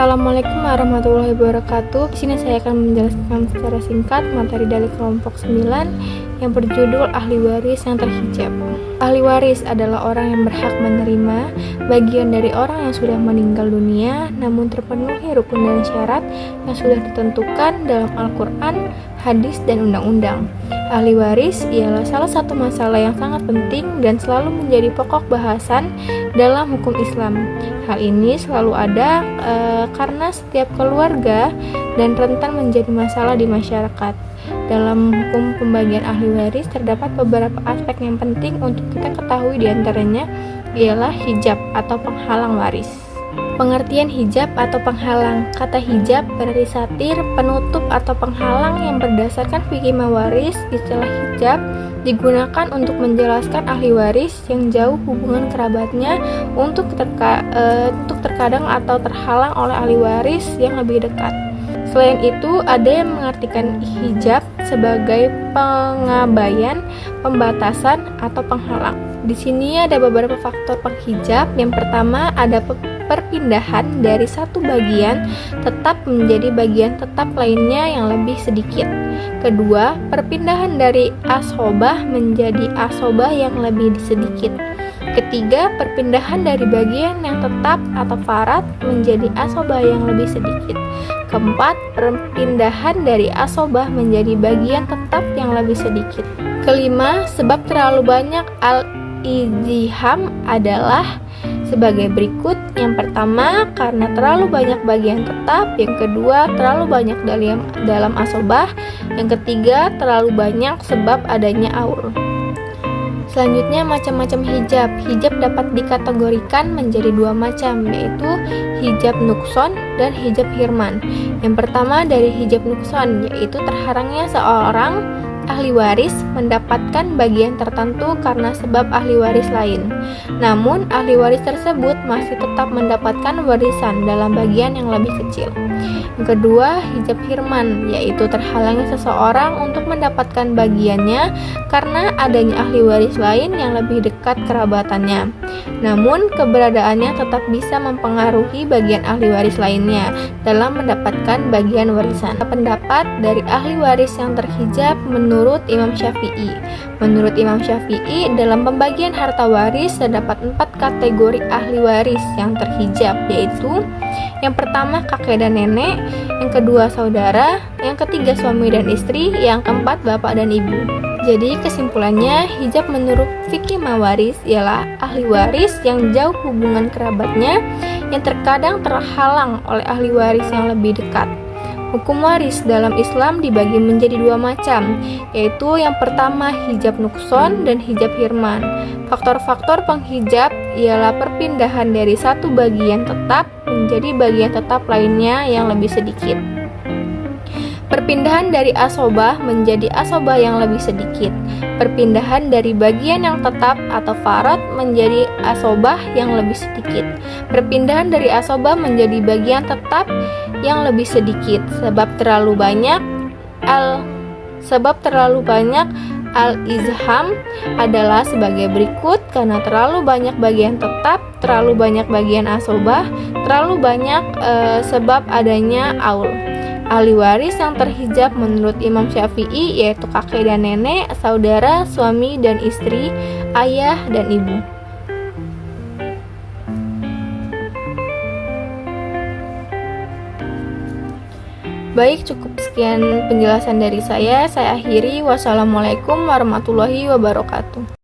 Assalamualaikum warahmatullahi wabarakatuh. Di sini saya akan menjelaskan secara singkat materi dari kelompok 9 yang berjudul ahli waris yang terhijab. Ahli waris adalah orang yang berhak menerima bagian dari orang yang sudah meninggal dunia namun terpenuhi rukun dan syarat yang sudah ditentukan dalam Al-Quran, hadis, dan undang-undang. Ahli waris ialah salah satu masalah yang sangat penting dan selalu menjadi pokok bahasan dalam hukum Islam. Hal ini selalu ada karena setiap keluarga dan rentan menjadi masalah di masyarakat. Dalam hukum pembagian ahli waris terdapat beberapa aspek yang penting untuk kita ketahui, diantaranya ialah hijab atau penghalang waris. Pengertian hijab atau penghalang. Kata hijab berarti satir, penutup atau penghalang yang berdasarkan fikih mawaris. Istilah hijab digunakan untuk menjelaskan ahli waris yang jauh hubungan kerabatnya untuk terkadang atau terhalang oleh ahli waris yang lebih dekat. Selain itu, ada yang mengartikan hijab sebagai pengabaian, pembatasan, atau penghalang. Di sini ada beberapa faktor penghijab. Yang pertama ada perpindahan dari satu bagian tetap menjadi bagian tetap lainnya yang lebih sedikit. Kedua, perpindahan dari asobah menjadi asobah yang lebih sedikit. Ketiga, perpindahan dari bagian yang tetap atau farad menjadi asobah yang lebih sedikit. Keempat, perpindahan dari asobah menjadi bagian tetap yang lebih sedikit. Kelima, sebab terlalu banyak al-ijtiham adalah sebagai berikut. Yang pertama, karena terlalu banyak bagian tetap. Yang kedua, terlalu banyak dalam asobah. Yang ketiga, terlalu banyak sebab adanya aul. Selanjutnya, macam-macam hijab. Hijab dapat dikategorikan menjadi dua macam, yaitu hijab nukson dan hijab hirman. Yang pertama dari hijab nukson, yaitu terharangnya seorang ahli waris mendapatkan bagian tertentu karena sebab ahli waris lain. Namun, ahli waris tersebut masih tetap mendapatkan warisan dalam bagian yang lebih kecil. Yang kedua, hijab hirman, yaitu terhalangnya seseorang untuk mendapatkan bagiannya karena adanya ahli waris lain yang lebih dekat kerabatannya. Namun, keberadaannya tetap bisa mempengaruhi bagian ahli waris lainnya dalam mendapatkan bagian warisan. Pendapat dari ahli waris yang terhijab menurut Imam Syafi'i. Menurut Imam Syafi'i, dalam pembagian harta waris terdapat 4 kategori ahli waris yang terhijab, yaitu yang pertama kakek dan nenek, yang kedua saudara, yang ketiga suami dan istri, yang keempat bapak dan ibu. Jadi kesimpulannya, hijab menurut fikih mawaris ialah ahli waris yang jauh hubungan kerabatnya yang terkadang terhalang oleh ahli waris yang lebih dekat. Hukum waris dalam Islam dibagi menjadi dua macam, yaitu yang pertama hijab nukson dan hijab hirman. Faktor-faktor penghijab ialah perpindahan dari satu bagian tetap menjadi bagian tetap lainnya yang lebih sedikit. Perpindahan dari asobah menjadi asobah yang lebih sedikit. Perpindahan dari bagian yang tetap atau farad menjadi asobah yang lebih sedikit. Perpindahan dari asobah menjadi bagian tetap yang lebih sedikit. Sebab terlalu banyak al-izham adalah sebagai berikut. Karena terlalu banyak bagian tetap, terlalu banyak bagian asobah, terlalu banyak sebab adanya aul. Ahli waris yang terhijab menurut Imam Syafi'i yaitu kakek dan nenek, saudara, suami dan istri, ayah dan ibu. Baik, cukup sekian penjelasan dari saya. Saya akhiri. Wassalamualaikum warahmatullahi wabarakatuh.